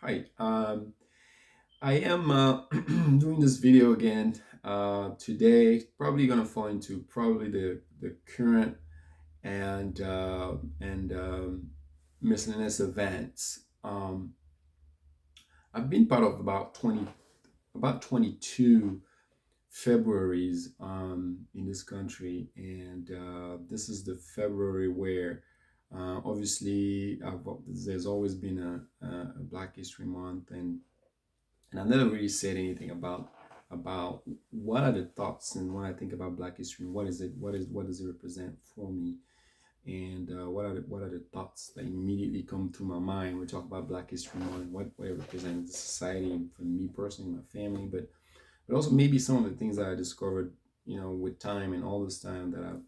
Hi, I am doing this video again today. Probably gonna fall into probably the current and miscellaneous events. I've been part of about 22 Februaries in this country, and this is the February where obviously there's always been a Black History Month, and I've never really said anything about what are the thoughts and when I think about Black history, what does it represent for me, and what are the thoughts that immediately come to my mind when we talk about Black History Month, what it represents to society and for me personally, my family, but also maybe some of the things that I discovered, with time and all this time that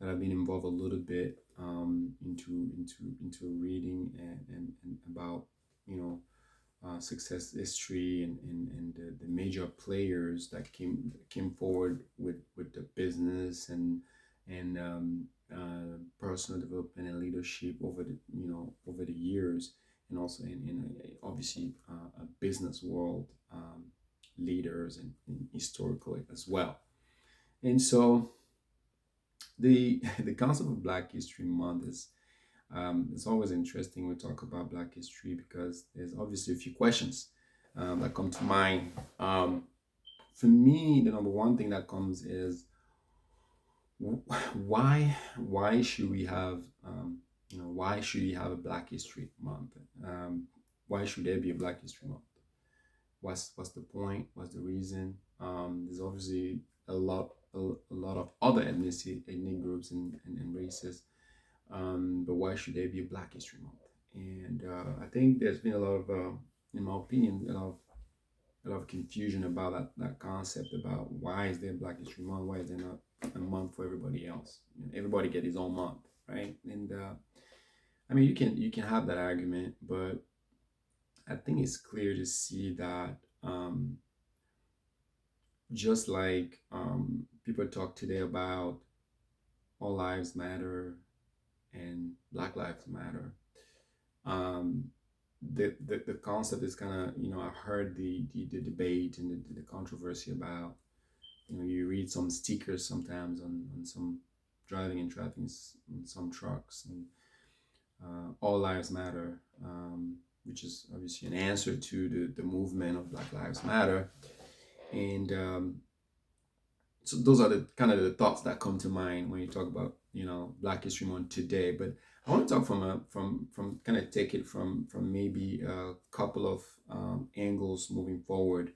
I've been involved a little bit into reading and about you know success history and the major players that came forward with the business and personal development and leadership over the years, and also in obviously a business world, leaders and historical as well. And so the the concept of Black History Month is, it's always interesting when we talk about Black history because there's obviously a few questions that come to mind. For me, the number one thing that comes is why should we have why should we have a Black History Month? Why should there be a Black History Month? What's the point? What's the reason? There's obviously a lot of other ethnic groups and races, but why should there be a Black History Month? And I think there's been a lot of, in my opinion, a lot of confusion about that concept about why is there Black History Month? Why is there not a month for everybody else? Everybody get his own month, right? And I mean, you can have that argument, but I think it's clear to see that just like people talk today about all lives matter and Black Lives Matter, um, the concept is kind of, I heard the debate and the controversy about, you read some stickers sometimes on some driving and traffic in some trucks, and all lives matter, which is obviously an answer to the movement of Black Lives Matter. And so those are the kind of the thoughts that come to mind when you talk about, Black History Month today. But I want to talk from kind of take it from maybe a couple of angles moving forward.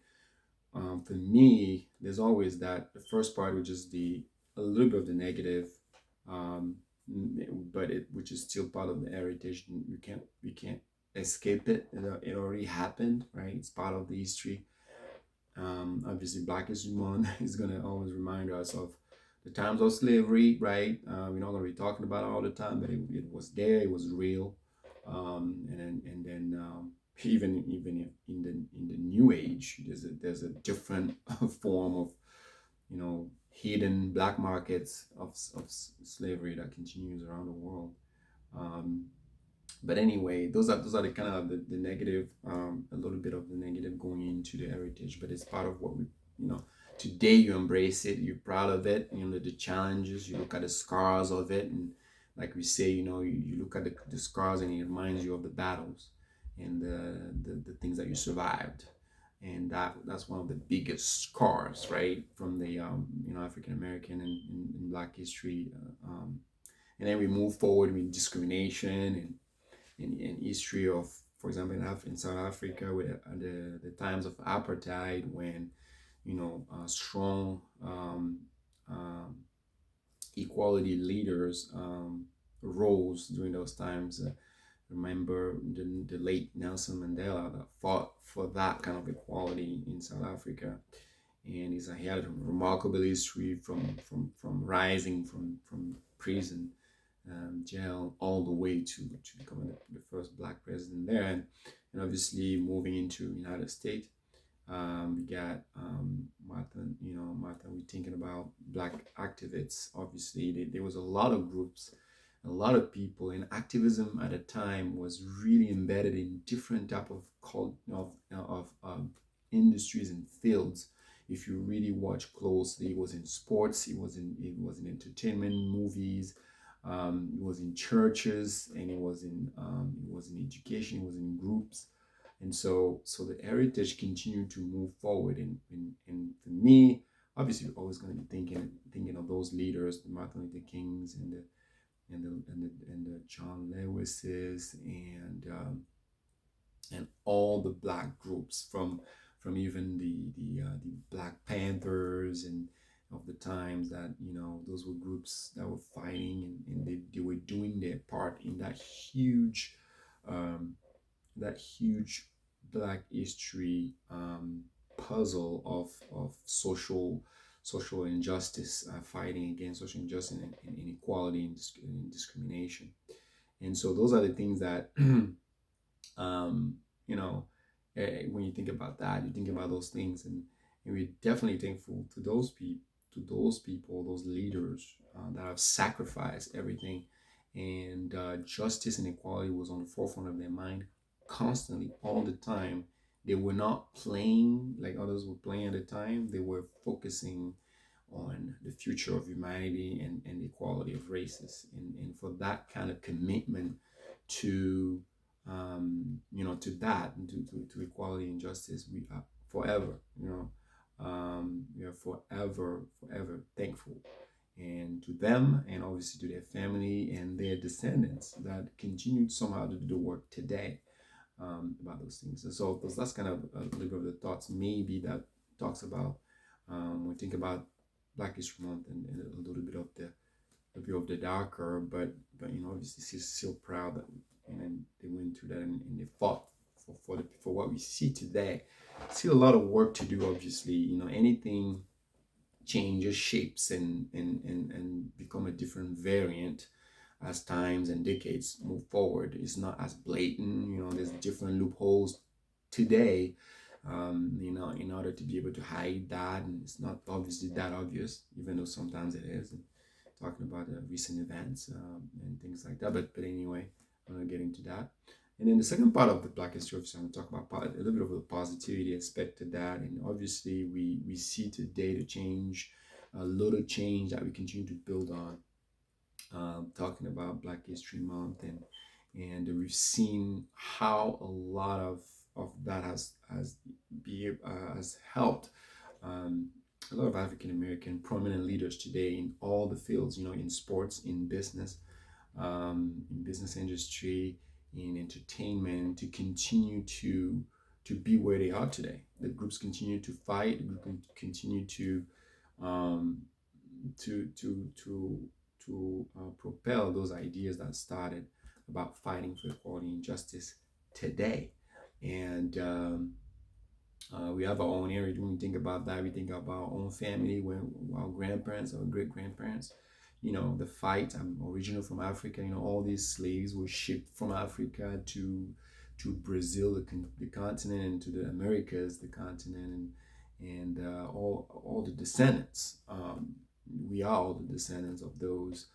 For me, there's always that the first part, which is the a little bit of the negative, um, but which is still part of the heritage. And you can't escape it. It already happened, right? It's part of the history. Obviously, Black History Month is going to always remind us of the times of slavery, right? We're not going to be talking about it all the time, but it was there, it was real. And then even if in the new age, there's a different form of, hidden black markets of slavery that continues around the world. Um, but anyway, those are the kind of the negative, a little bit of the negative going into the heritage, but it's part of what we, you know today you embrace it, you're proud of it, the challenges, you look at the scars of it, and like we say, you look at the scars and it reminds you of the battles and the things that you survived. And that's one of the biggest scars, right, from the African American and Black history. And then we move forward with discrimination and history of, for example, in South Africa, with the times of apartheid, when strong equality leaders rose during those times. Remember the late Nelson Mandela that fought for that kind of equality in South Africa, and he had a remarkable history from rising from prison, jail, all the way to becoming the first black president there, and obviously moving into United States. We got Martha. We're thinking about black activists. Obviously, there was a lot of groups A lot of people, and activism at the time was really embedded in different type of industries and fields. If you really watch closely, it was in sports, it was in entertainment, movies, it was in churches, and it was in education, it was in groups. And so the heritage continued to move forward. And for me, obviously, we're always going to be thinking of those leaders, the Martin Luther Kings and the John Lewises, and all the black groups, from even the Black Panthers, and of the times that, those were groups that were fighting, and they were doing their part in um, that huge black history, puzzle of social injustice, fighting against social injustice and inequality and discrimination. And so those are the things that um, you know, when you think about that, you think about those things, and we're definitely thankful to those people, those leaders, that have sacrificed everything, and justice and equality was on the forefront of their mind constantly, all the time. They were not playing like others were playing at the time. They were focusing on the future of humanity, and the equality of races, and for that kind of commitment to to that, and to equality and justice, we are forever, we are forever thankful, and to them, and obviously to their family and their descendants that continued somehow to do the work today, about those things. And so that's kind of a little bit of the thoughts, maybe, that talks about, when we think about Black History Month, and a little bit of the darker, but obviously she's still proud that, and they went through that, and they fought for what we see today. Still a lot of work to do, obviously. Anything changes shapes, and become a different variant as times and decades move forward. It's not as blatant. There's different loopholes today, in order to be able to hide that, and it's not obviously that obvious, even though sometimes it is. And talking about recent events, and things like that. But anyway, I'm not getting to that. And then the second part of the Black History of, I'm going to talk about a little bit of the positivity aspect to that. And obviously, we see today the change, a little change that we continue to build on. Talking about Black History Month, and we've seen how a lot of that has helped, um, a lot of African American prominent leaders today in all the fields, in sports, in business industry, in entertainment, to continue to be where they are today. The groups continue to fight. The group continue um, to propel those ideas that started about fighting for equality and justice today. And we have our own area. When we think about that, we think about our own family, when our grandparents, our great grandparents, the fight. I'm original from Africa. All these slaves were shipped from Africa to Brazil, the continent, and to the Americas, the continent, and all the descendants. We are all the descendants of those.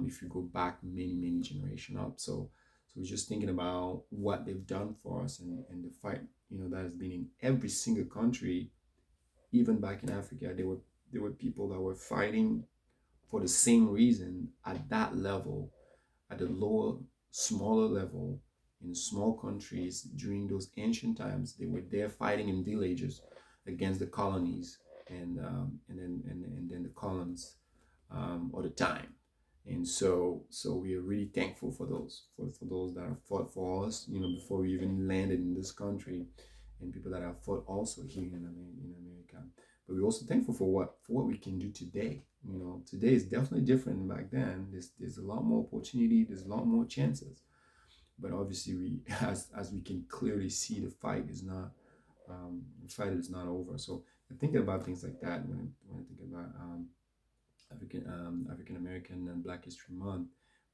If you go back many generations up, so we're just thinking about what they've done for us, and the fight, that has been in every single country, even back in Africa. There were people that were fighting for the same reason at that level, at the lower, smaller level, in small countries during those ancient times. They were there fighting in villages against the colonies, and then the columns, all the time. And so we are really thankful for those that have fought for us, before we even landed in this country, and people that have fought also here in America. But we're also thankful for what we can do today. Today is definitely different than back then. There's a lot more opportunity. There's a lot more chances. But obviously, we as we can clearly see, the fight is not over. So I'm thinking about things like that when I think about African American and Black History Month.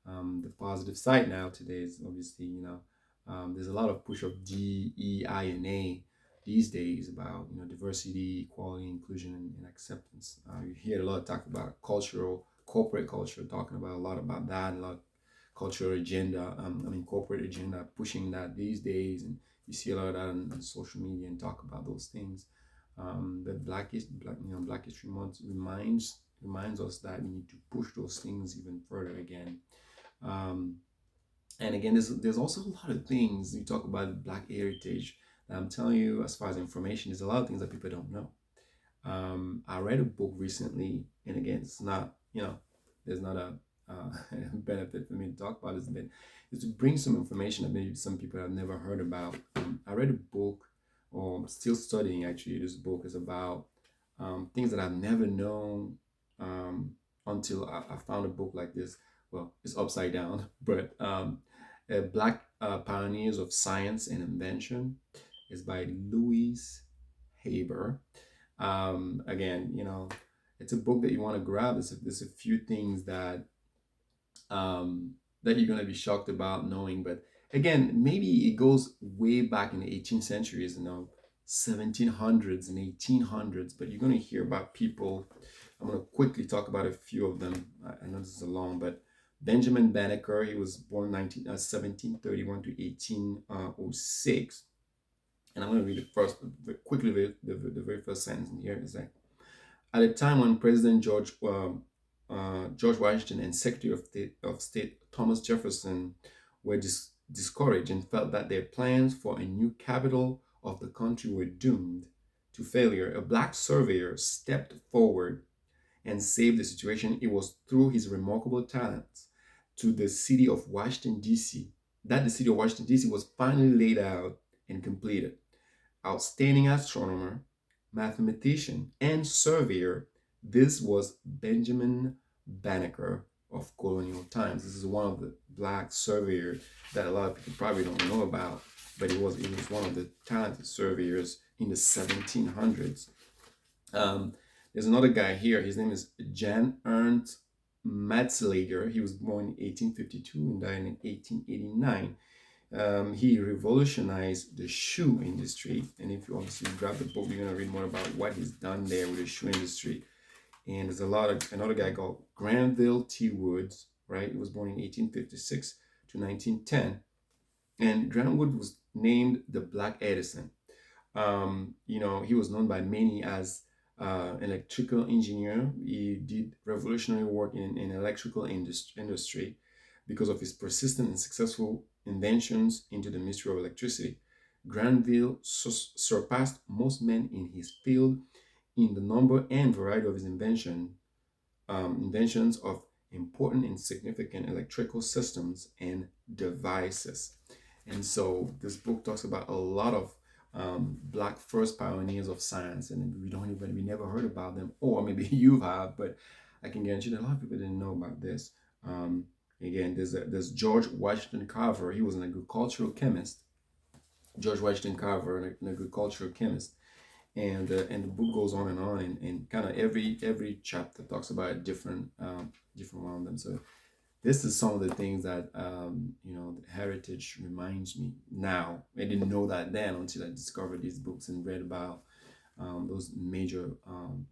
The positive side now today is obviously, there's a lot of push of DEI&A these days about, diversity, equality, inclusion, and acceptance. You hear a lot of talk about corporate culture, talking about a lot about that, a lot cultural agenda, corporate agenda, pushing that these days, and you see a lot of that on social media and talk about those things. The Black History Month reminds us that we need to push those things even further again. Um, and again, there's also a lot of things you talk about Black heritage. That I'm telling you, as far as information, there's a lot of things that people don't know. I read a book recently, and again, it's not, there's not a benefit for me to talk about this, but it's to bring some information that maybe some people have never heard about. I read a book, or I'm still studying actually. This book is about things that I've never known until I found a book like this. Well, it's upside down, but Black Pioneers of Science and Invention is by Louise Haber. Again, it's a book that you want to grab. There's a few things that you're going to be shocked about knowing, but again, maybe it goes way back in the 18th centuries, 1700s and 1800s, but you're going to hear about people. I'm going to quickly talk about a few of them. I know this is a long, but Benjamin Banneker, he was born 1731 to 1806. And I'm going to read it first, quickly, the very first sentence in here is that at a time when President George Washington and Secretary of State Thomas Jefferson were discouraged and felt that their plans for a new capital of the country were doomed to failure, a Black surveyor stepped forward and saved the situation. It was through his remarkable talents to the city of Washington, D.C., that the city of Washington, D.C. was finally laid out and completed. Outstanding astronomer, mathematician, and surveyor, this was Benjamin Banneker of colonial times. This is one of the Black surveyors that a lot of people probably don't know about, but he was one of the talented surveyors in the 1700s. There's another guy here. His name is Jan Ernst Leader. He was born in 1852 and died in 1889. He revolutionized the shoe industry. And if you obviously grab the book, you're going to read more about what he's done there with the shoe industry. And there's another guy called Granville T. Woods, right? He was born in 1856 to 1910. And Granville was named the Black Edison. He was known by many as electrical engineer. He did revolutionary work in electrical industry because of his persistent and successful inventions into the mystery of electricity. Granville surpassed most men in his field in the number and variety of his inventions of important and significant electrical systems and devices. And so this book talks about a lot of Black first pioneers of science, and we never heard about them, or maybe you have, but I can guarantee that a lot of people didn't know about this. Again, there's George Washington Carver. He was an agricultural chemist. George Washington Carver, an agricultural chemist, and the book goes on, and kind of every chapter talks about a different one of them. So this is some of the things that heritage reminds me now. I didn't know that then until I discovered these books and read about those major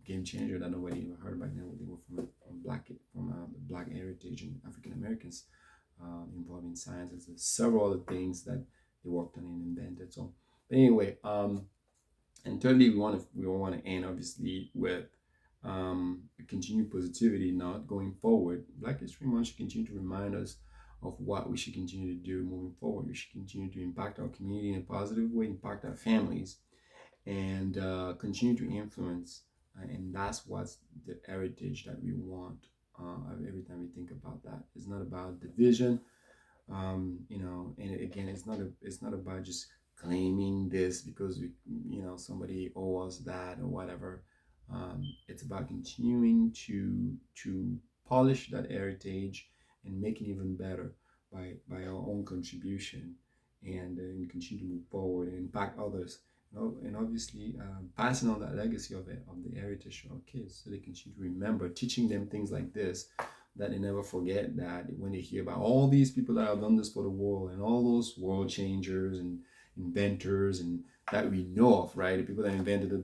game changers that nobody ever heard about. Then they were from the Black heritage and African Americans involved in science. There's several other things that they worked on and invented. So, but anyway, and thirdly, we want to end obviously with continued positivity, not going forward. Black History Month should continue to remind us of what we should continue to do moving forward. We should continue to impact our community in a positive way, impact our families, and continue to influence. And that's what's the heritage that we want. Every time we think about that, it's not about division. And again, it's not about just claiming this because somebody owes us that or whatever. It's about continuing to polish that heritage and make it even better by our own contribution, and continue to move forward and impact others. And obviously passing on that legacy of the heritage to our kids, so they continue to remember, teaching them things like this, that they never forget, that when they hear about all these people that have done this for the world, and all those world changers and inventors and that we know of, right? The people that invented the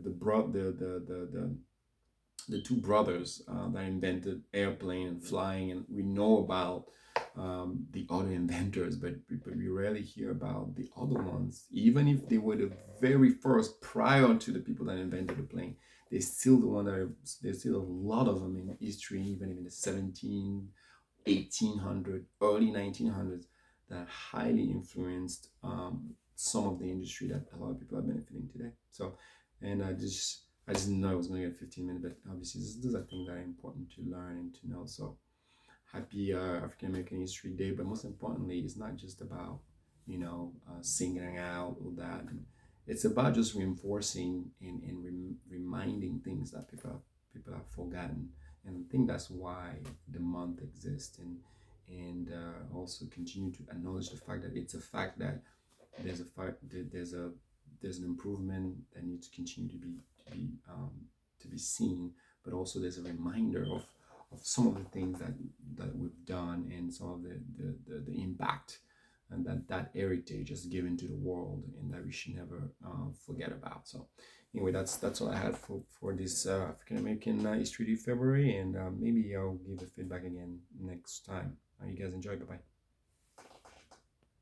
two brothers that invented airplane and flying, and we know about the other inventors, but we rarely hear about the other ones. Even if they were the very first prior to the people that invented the plane, they're still the one that there's still a lot of them in history, even in the 1800, early 1900s, that highly influenced some of the industry that a lot of people are benefiting today. So, and I just didn't know I was going to get 15 minutes, but obviously these are things that are important to learn and to know. So happy African American History Day, but most importantly, it's not just about singling out all that. And it's about just reinforcing and reminding things that people have forgotten. And I think that's why the month exists, and also continue to acknowledge the fact that it's a fact that there's a fact there's an improvement that needs to continue to be to be seen, but also there's a reminder of some of the things that we've done, and some of the impact and that heritage has given to the world, and that we should never forget about. So anyway, that's all I had for this African American History Day February, and maybe I'll give the feedback again next time. You guys enjoy. Bye bye.